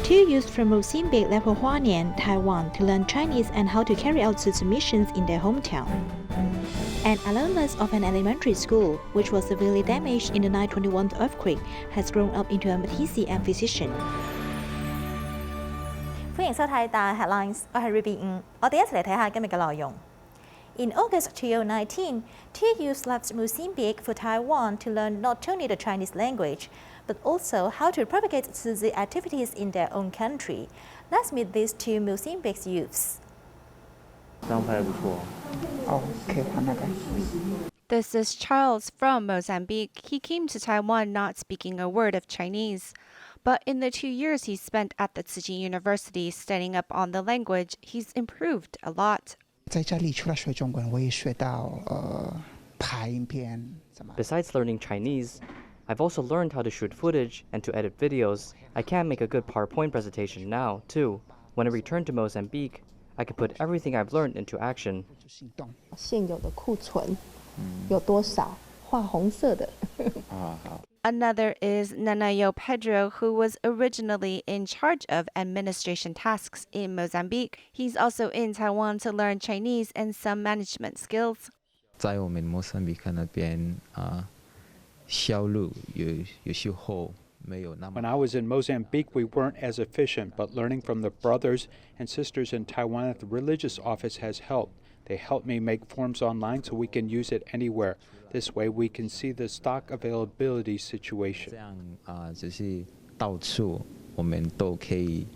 Two youths from Mozambique left Hualien, Taiwan to learn Chinese and how to carry out Tzu Chi missions in their hometown. An alumnus of an elementary school, which was severely damaged in the 9/21 earthquake, has grown up into a TC and physician. 歡迎收睇DaAi Headlines， 我係 Ruby 吳，我哋一齊嚟睇下今日嘅內容。In August 2019, two youths left Mozambique for Taiwan to learn not only the Chinese language, but also how to propagate Tzu Chi activities in their own country. Let's meet these two Mozambique youths. This is Charles from Mozambique. He came to Taiwan not speaking a word of Chinese. But in the 2 years he spent at the Tzu Chi University studying up on the language, he's improved a lot. Besides learning Chinese, I've also learned how to shoot footage and to edit videos. I can make a good PowerPoint presentation now, too. When I return to Mozambique, I can put everything I've learned into action. 现有的库存有多少？画红色的。Another is Nanayo Pedro, who was originally in charge of administration tasks in Mozambique. He's also in Taiwan to learn Chinese and some management skills. 在我们莫桑比克那边销路有时候没有那么。 When I was in Mozambique, we weren't as efficient, but learning from the brothers and sisters in Taiwan at the religious office has helped. They helped me make forms online so we can use it anywhere. This way we can see the stock availability situation. 这样就是到处我们都可以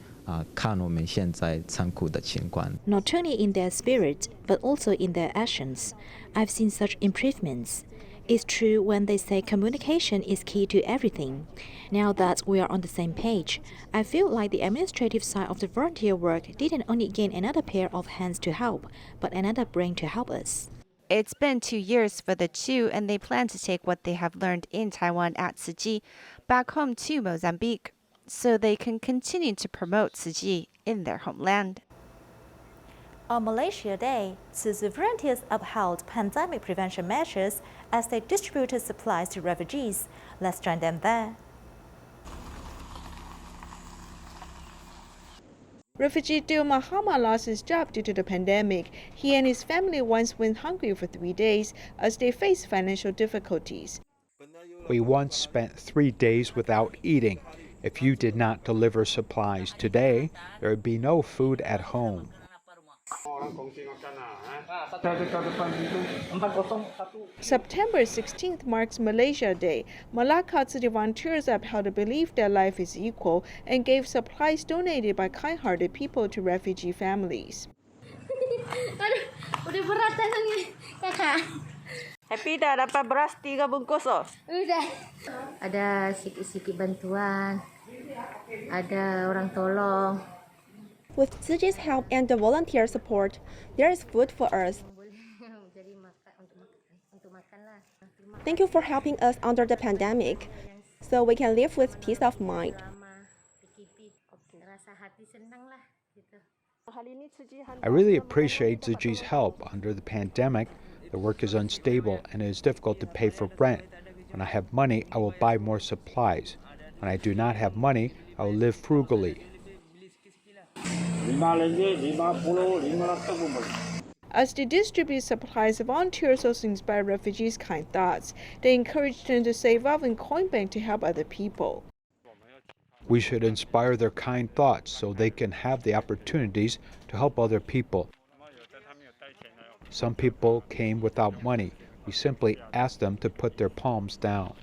看我们现在仓库的情况。 Not only in their spirit, but also in their actions. I've seen such improvements. It's true when they say communication is key to everything. Now that we are on the same page, I feel like the administrative side of the volunteer work didn't only gain another pair of hands to help, but another brain to help us. It's been 2 years for the two, and they plan to take what they have learned in Taiwan at Tzu Chi back home to Mozambique, so they can continue to promote Tzu Chi in their homeland. On Malaysia Day, Tzu Chi volunteers upheld pandemic prevention measures as they distributed supplies to refugees. Let's join them there. Refugee Dil Muhammad lost his job due to the pandemic. He and his family once went hungry for 3 days as they faced financial difficulties. We once spent 3 days without eating. If you did not deliver supplies today, there would be no food at home. September 16th marks Malaysia Day. Malacca City volunteers upheld the belief that life is equal and gave supplies donated by kind-hearted people to refugee families. Happy dah dapat beras 3 bungkus oh. Udah. Ada sikit-sikit bantuan. Ada orang tolong. With Tzu Chi's help and the volunteer support, there is food for us. Thank you for helping us under the pandemic, so we can live with peace of mind. I really appreciate Tzu Chi's help. Under the pandemic, the work is unstable and it is difficult to pay for rent. When I have money, I will buy more supplies. When I do not have money, I will live frugally. As they distribute supplies, volunteers also inspire refugees' kind thoughts. They encourage them to save up in coin bank to help other people. We should inspire their kind thoughts so they can have the opportunities to help other people. Some people came without money. We simply asked them to put their palms down.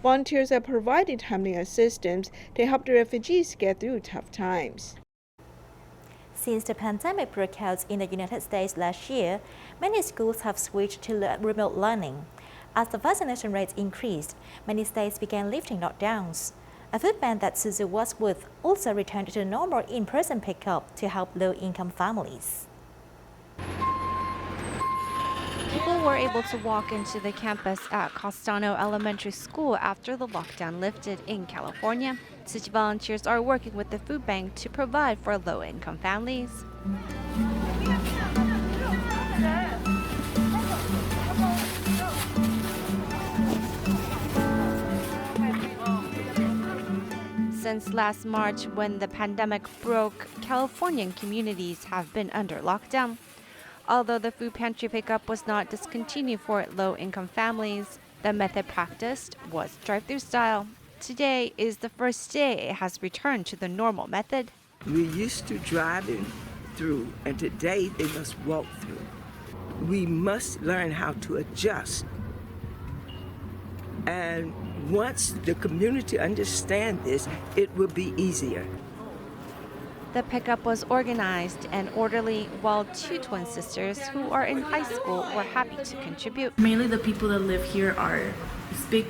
Volunteers are providing timely assistance to help the refugees get through tough times. Since the pandemic broke out in the United States last year, many schools have switched to remote learning. As the vaccination rates increased, many states began lifting lockdowns. A food bank that Tzu Chi works with also returned to normal in-person pickup to help low-income families. People were able to walk into the campus at Costano Elementary School after the lockdown lifted in California. Tzu Chi volunteers are working with the food bank to provide for low-income families. Since last March, when the pandemic broke, Californian communities have been under lockdown. Although the food pantry pickup was not discontinued for low-income families, the method practiced was drive-through style. Today is the first day it has returned to the normal method. We used to drive through, and today they must walk through. We must learn how to adjust. And once the community understands this, it will be easier. The pickup was organized and orderly, while two twin sisters who are in high school were happy to contribute. Mainly the people that live here speak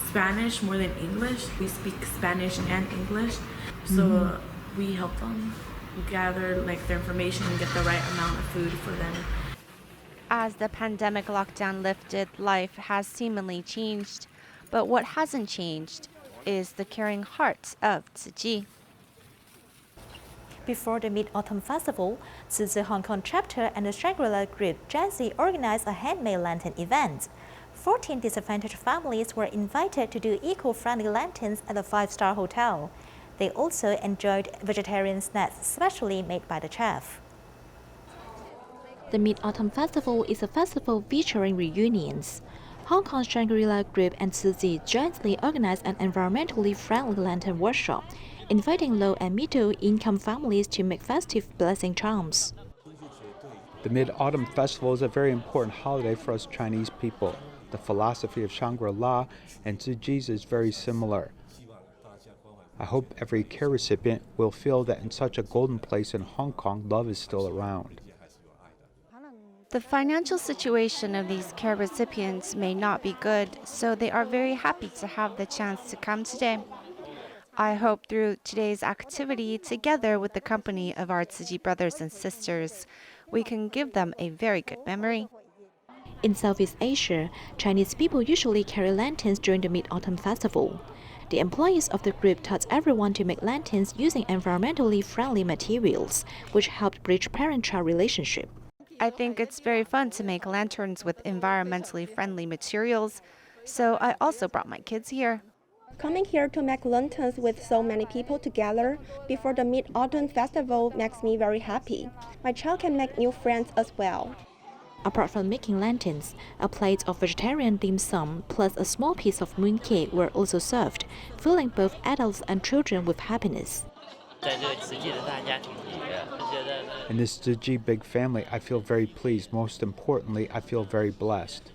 Spanish more than English. We speak Spanish and English, so we help them gather their information and get the right amount of food for them. As the pandemic lockdown lifted, life has seemingly changed, but what hasn't changed is the caring heart of Tzu Chi. Before the Mid-Autumn Festival, Tzu Chi Hong Kong chapter and the Shangri-La group Janzi organized a handmade lantern event. 14 disadvantaged families were invited to do eco-friendly lanterns at the 5-star hotel. They also enjoyed vegetarian snacks specially made by the chef. The Mid-Autumn Festival is a festival featuring reunions. Hong Kong Shangri-La Group and Tzu Chi jointly organized an environmentally friendly lantern workshop, inviting low and middle-income families to make festive blessing charms. The Mid-Autumn Festival is a very important holiday for us Chinese people. The philosophy of Shangri-La and Tzu Chi's is very similar. I hope every care recipient will feel that in such a golden place in Hong Kong, love is still around. The financial situation of these care recipients may not be good, so they are very happy to have the chance to come today. I hope through today's activity, together with the company of our Tzu Chi brothers and sisters, we can give them a very good memory. In Southeast Asia, Chinese people usually carry lanterns during the Mid-Autumn Festival. The employees of the group taught everyone to make lanterns using environmentally friendly materials, which helped bridge parent-child relationship. I think it's very fun to make lanterns with environmentally friendly materials, so I also brought my kids here. Coming here to make lanterns with so many people together before the Mid-Autumn Festival makes me very happy. My child can make new friends as well. Apart from making lanterns, a plate of vegetarian dim sum plus a small piece of mooncake were also served, filling both adults and children with happiness. In this Tzu Chi big family, I feel very pleased. Most importantly, I feel very blessed.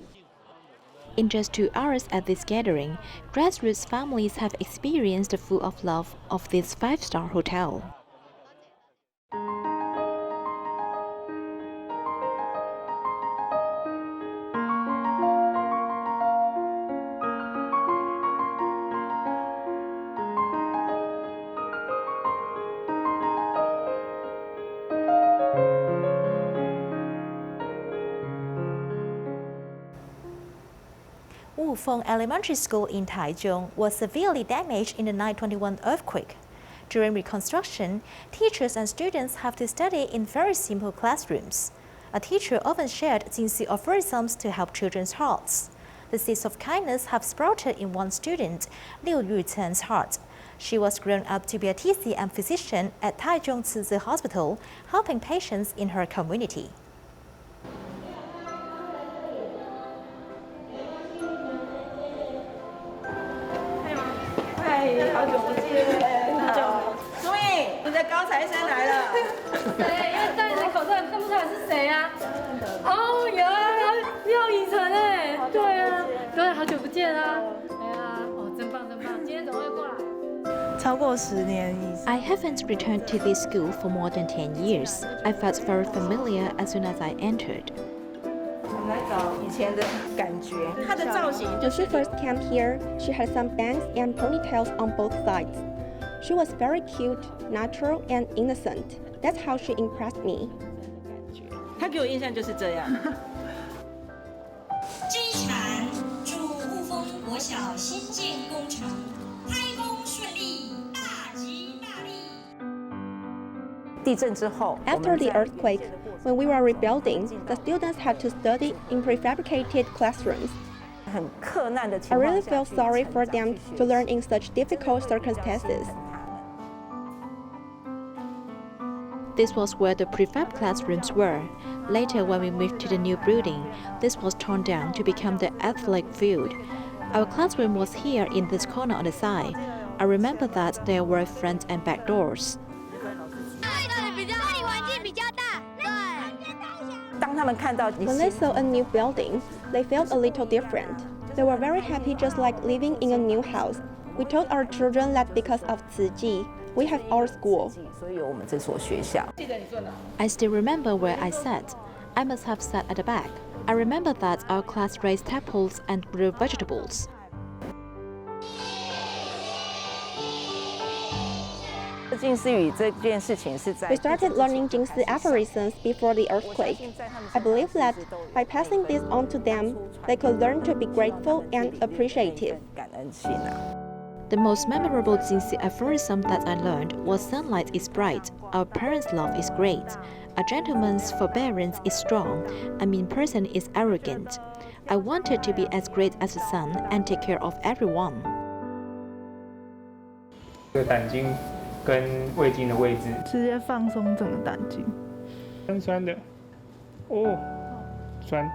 In just 2 hours at this gathering, grassroots families have experienced the full of love of this 5-star hotel. Wufeng Elementary School in Taichung was severely damaged in the 9/21 earthquake. During reconstruction, teachers and students have to study in very simple classrooms. A teacher often shared Jingxi aphorisms to help children's hearts. The seeds of kindness have sprouted in one student, Liu Yuchen's heart. She was grown up to be a TC and physician at Taichung Tzu Chi Hospital, helping patients in her community. I haven't returned to this school for more than 10 years. I felt very familiar as soon as I entered. When she first came here, she had some bangs and ponytails on both sides. She was very cute, natural, and innocent. That's how she impressed me. 她给我印象就是这样。这一场祝雾峰国小新建工程开工顺利，大吉大利。地震之后 After the earthquake, when we were rebuilding, the students had to study in prefabricated classrooms. I really feel sorry for them to learn in such difficult circumstances. This was where the prefab classrooms were. Later, when we moved to the new building, this was torn down to become the athletic field. Our classroom was here in this corner on the side. I remember that there were front and back doors. When they saw a new building, they felt a little different. They were very happy, just like living in a new house. We told our children that because of Tzu Chi, we have our school. I still remember where I sat. I must have sat at the back. I remember that our class raised tadpoles and grew vegetables. We started learning Jingsi aphorisms before the earthquake. I believe that by passing this on to them, they could learn to be grateful and appreciative. The most memorable Jingsi aphorism that I learned was sunlight is bright, our parents' love is great, a gentleman's forbearance is strong, a mean person is arrogant. I wanted to be as great as the sun and take care of everyone. 胆经跟胃经的位置，直接放松整个胆经。酸酸的，哦，酸。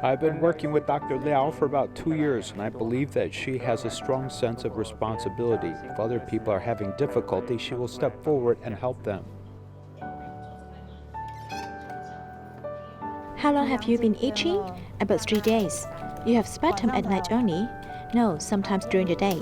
I've been working with Dr. Liao for about 2 years, and I believe that she has a strong sense of responsibility. If other people are having difficulty, she will step forward and help them. How long have you been itching? About 3 days. You have sputum at night only? No, sometimes during the day.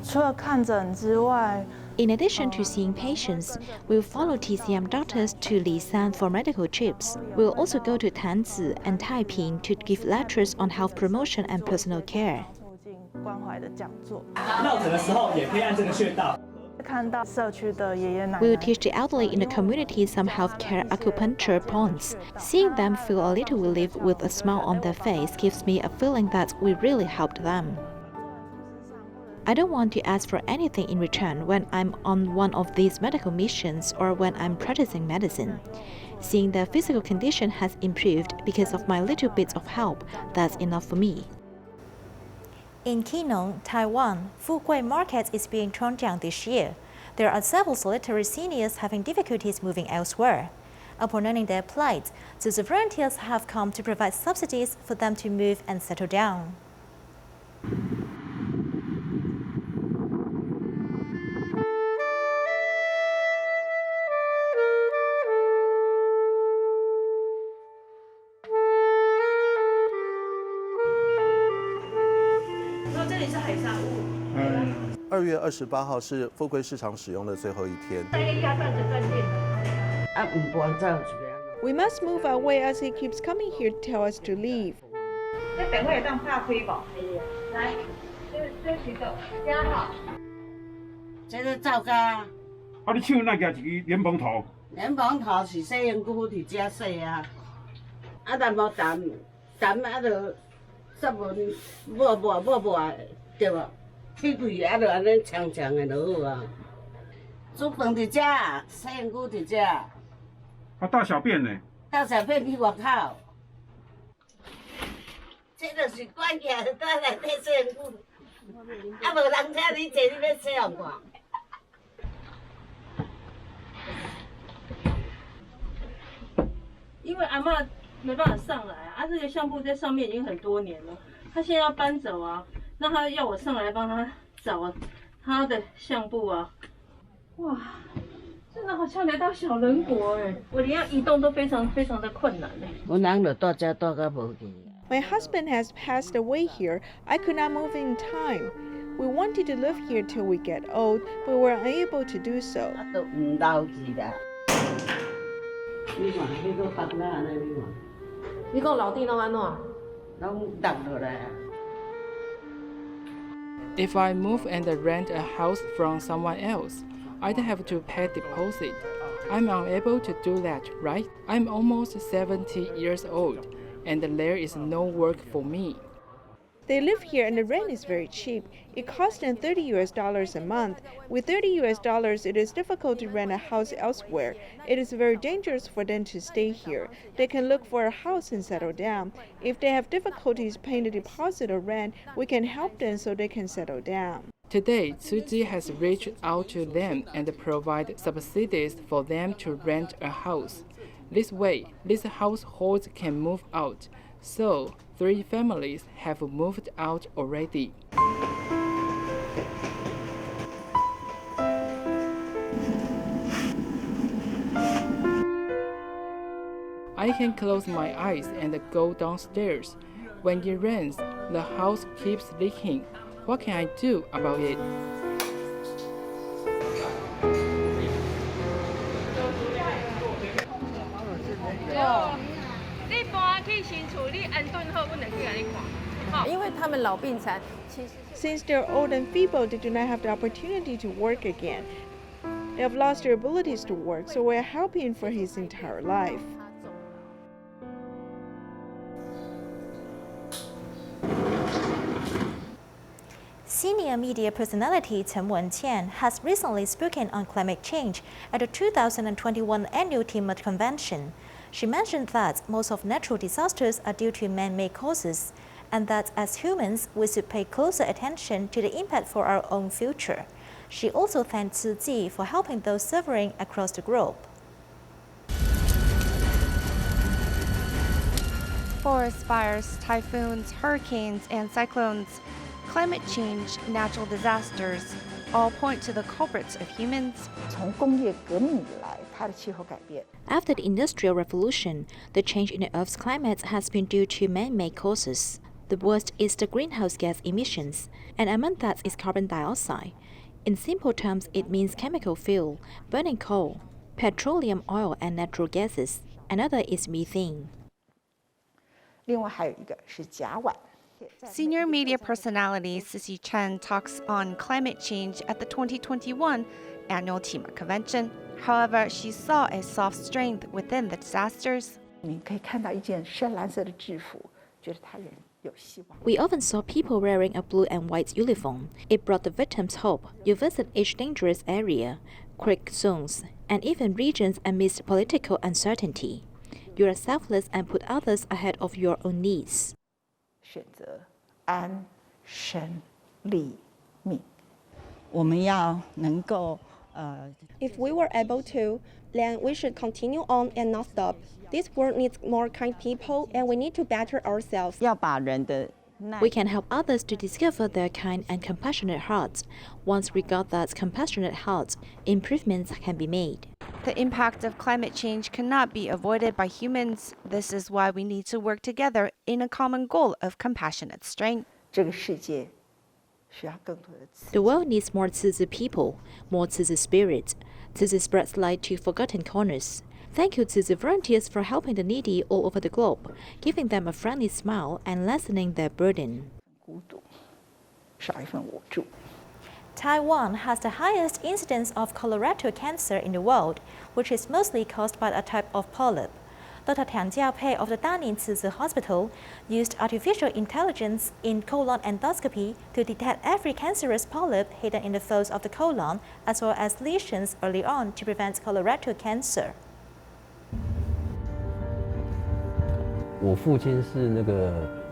除了看诊之外， In addition to seeing patients, we'll follow TCM doctors to Lisan for medical trips. We'll also go to Tanzi and Taiping to give lectures on health promotion and personal care. 关怀的讲座。落诊的时候也可以按这个穴道。看到社区的爷爷奶奶。We'll teach the elderly in the community some healthcare acupuncture points. Seeing them feel a little relief with a smile on their face gives me a feeling that we really helped them. I don't want to ask for anything in return when I'm on one of these medical missions or when I'm practicing medicine. Seeing their physical condition has improved because of my little bits of help, that's enough for me. In Kinong, Taiwan, Fugui Market is being torn down this year. There are several solitary seniors having difficulties moving elsewhere. Upon learning their plight, the volunteers have come to provide subsidies for them to move and settle down.2月28号是富贵市场使用的最后一天。We must move away as he keeps coming here to tell us to leave. 这个走家。你手那夹一支莲蓬头？莲蓬头是洗身躯伫遮洗啊，但无淡就煞无对无？屁屁就安尼长长的就好啊。煮饭伫遮，洗身躯伫遮。大小便呢？大小便去外口。这就是关起来在内底洗身躯，无人请你坐，你要洗互看。 因为阿嬷没办法上来啊，这个相簿在上面已经很多年了，她现在要搬走啊，那她要我上来帮她找她的相簿啊，哇，真的好像来到小人国哎，我连要移动都非常的困难哎。我人就住遮住到无去。My husband has passed away here. I could not move in time. We wanted to live here till we get old, but were unable to do so. 都唔老去啦。 你看，迄个北那安尼，你看。你讲楼顶拢安怎？拢落落来啊。 If I move and rent a house from someone else, I'd have to pay deposit. I'm unable to do that, right? I'm almost 70 years old, and there is no work for me. They live here and the rent is very cheap. It costs them $30 a month. With $30, it is difficult to rent a house elsewhere. It is very dangerous for them to stay here. They can look for a house and settle down. If they have difficulties paying the deposit or rent, we can help them so they can settle down. Today, Tzu Chi has reached out to them and provided subsidies for them to rent a house. This way, these households can move out. So, 3 families have moved out already. I can close my eyes and go downstairs. When it rains, the house keeps leaking. What can I do about it? Since they're old and feeble, they do not have the opportunity to work again. They have lost their abilities to work, so we're helping for his entire life. Senior media personality Chen Wenqian has recently spoken on climate change at the 2021 annual Climate Convention. She mentioned that most of natural disasters are due to man-made causes, and that as humans, we should pay closer attention to the impact for our own future. She also thanked Tzu Chi for helping those suffering across the globe. Forest fires, typhoons, hurricanes, and cyclones, climate change, natural disasters, all point to the culprits of humans. After the Industrial Revolution, the change in the Earth's climate has been due to man-made causes. The worst is the greenhouse gas emissions, and among that is carbon dioxide. In simple terms, it means chemical fuel, burning coal, petroleum oil and natural gases. Another is methane. Senior media personality Sissy Chen talks on climate change at the 2021 annual Climate Convention. However, she saw a soft strength within the disasters. We often saw people wearing a blue and white uniform. It brought the victims hope. You visit each dangerous area, creek zones, and even regions amidst political uncertainty. You are selfless and put others ahead of your own needs. If we were able to, then we should continue on and not stop. This world needs more kind people, and we need to better ourselves. We can help others to discover their kind and compassionate hearts. Once we got that compassionate heart, improvements can be made. The impact of climate change cannot be avoided by humans. This is why we need to work together in a common goal of compassionate strength. The world needs more Tzu Chi people, more Tzu Chi spirit. Tzu Chi spreads light to forgotten corners. Thank you Tzu Chi volunteers for helping the needy all over the globe, giving them a friendly smile and lessening their burden. Taiwan has the highest incidence of colorectal cancer in the world, which is mostly caused by a type of polyp. Dr. Tian Jiapei of the Daning Tzu Chi Hospital used artificial intelligence in colon endoscopy to detect every cancerous polyp hidden in the folds of the colon, as well as lesions early on to prevent colorectal cancer. 我父亲是那个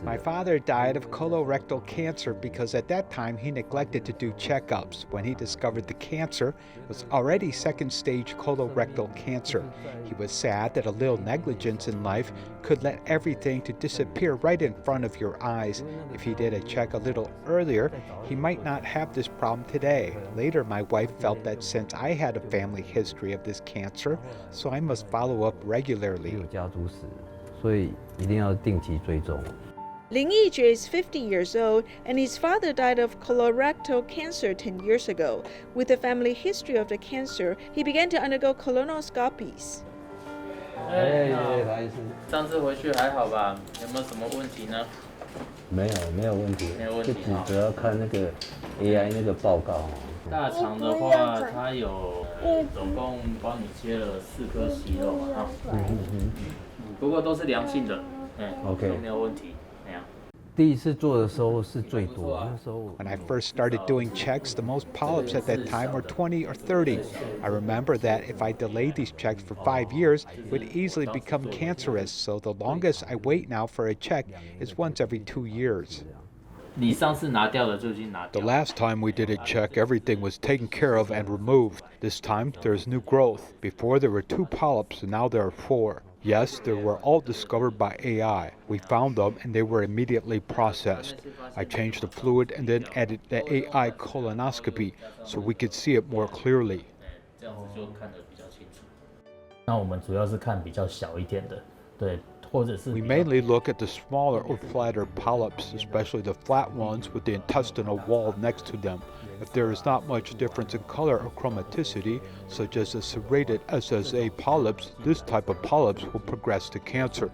My father died of colorectal cancer because at that time he neglected to do checkups. When he discovered the cancer, it was already second-stage colorectal cancer. He was sad that a little negligence in life could let everything to disappear right in front of your eyes. If he did a check a little earlier, he might not have this problem today. Later, my wife felt that since I had a family history of this cancer, so I must follow up regularly. 所以一定要定期追踪。 Ling Yijie is 50 years old, and his father died of colorectal cancer 10 years ago. With a family history of the cancer, he began to undergo colonoscopies. 上次回去还好吧？有没有什么问题呢？没有问题，就只要看那个 AI 那个报告。大肠的话，它有总共帮你切了4颗息肉嘛，哈。不过都是良性的，OK， 都没有问题， When I first started doing checks, the most polyps at that time were 20 or 30. I remember that if I delayed these checks for 5 years, it would easily become cancerous. So the longest I wait now for a check is once every 2 years. The last time we did a check, everything was taken care of and removed. This time, there is new growth. Before there were 2 polyps, and now there are 4. Yes, they were all discovered by AI. We found them and they were immediately processed. I changed the fluid and then added the AI colonoscopy so we could see it more clearly. We mainly look at the smaller or flatter polyps, especially the flat ones with the intestinal wall next to them. If there is not much difference in color or chromaticity, such as the serrated SSA polyps, this type of polyps will progress to cancer.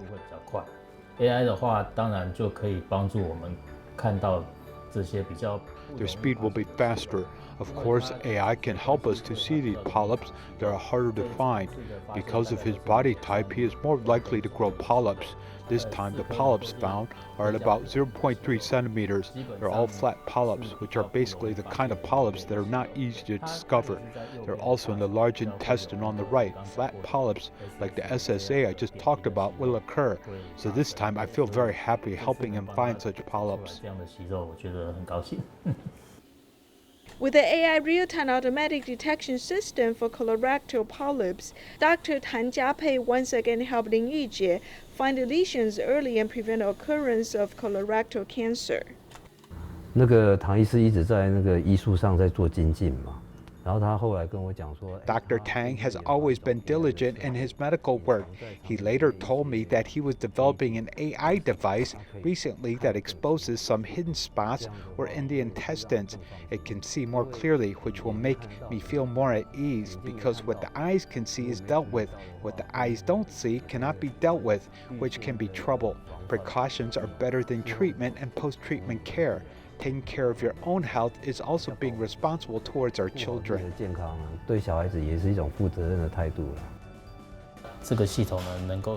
Their speed will be faster. Of course, AI can help us to see these polyps that are harder to find. Because of his body type, he is more likely to grow polyps. This time, the polyps found are at about 0.3 centimeters. They're all flat polyps, which are basically the kind of polyps that are not easy to discover. They're also in the large intestine on the right. Flat polyps, like the SSA I just talked about, will occur. So this time, I feel very happy helping him find such polyps. With the AI real-time automatic detection system for colorectal polyps, Dr. Tan Jiapei once again helped Lin Yujie find the lesions early and prevent occurrence of colorectal cancer. 唐医师一直在医术上在做精进嘛。 Dr. Tang has always been diligent in his medical work. He later told me that he was developing an AI device recently that exposes some hidden spots or in the intestines. It can see more clearly, which will make me feel more at ease because what the eyes can see is dealt with. What the eyes don't see cannot be dealt with, which can be trouble. Precautions are better than treatment and post-treatment care. Taking care of your own health is also being responsible towards our children.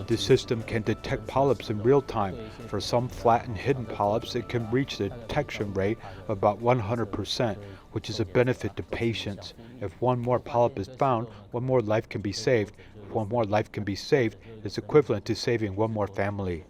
This system can detect polyps in real time. For some flat and hidden polyps, it can reach the detection rate of about 100%, which is a benefit to patients. If one more polyp is found, one more life can be saved. If one more life can be saved, it's equivalent to saving one more family.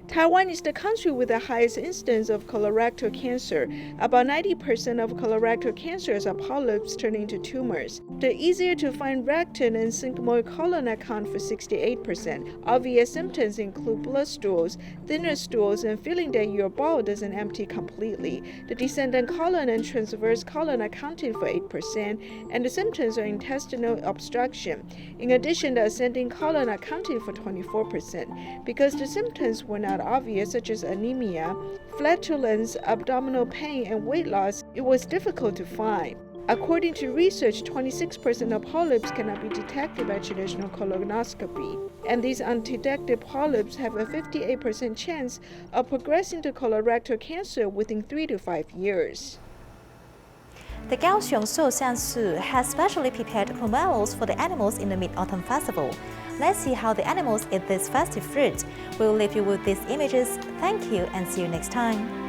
Taiwan is the country with the highest incidence of colorectal cancer. About 90% of colorectal cancers are polyps turning into tumors. The easier-to-find rectum and sigmoid colon account for 68%. Obvious symptoms include blood stools, thinner stools, and feeling that your bowel doesn't empty completely. The descending colon and transverse colon accounted for 8%, and the symptoms are intestinal obstruction. In addition, the ascending colon accounted for 24%. Because the symptoms were not obvious, such as anemia, flatulence, abdominal pain, and weight loss, it was difficult to find. According to research, 26% of polyps cannot be detected by traditional colonoscopy, and these undetected polyps have a 58% chance of progressing to colorectal cancer within 3 to 5 years. The Kaohsiung Shouxian Zoo has specially prepared pomelos for the animals in the Mid-Autumn Festival. Let's see how the animals eat this festive fruit. We'll leave you with these images. Thank you and see you next time.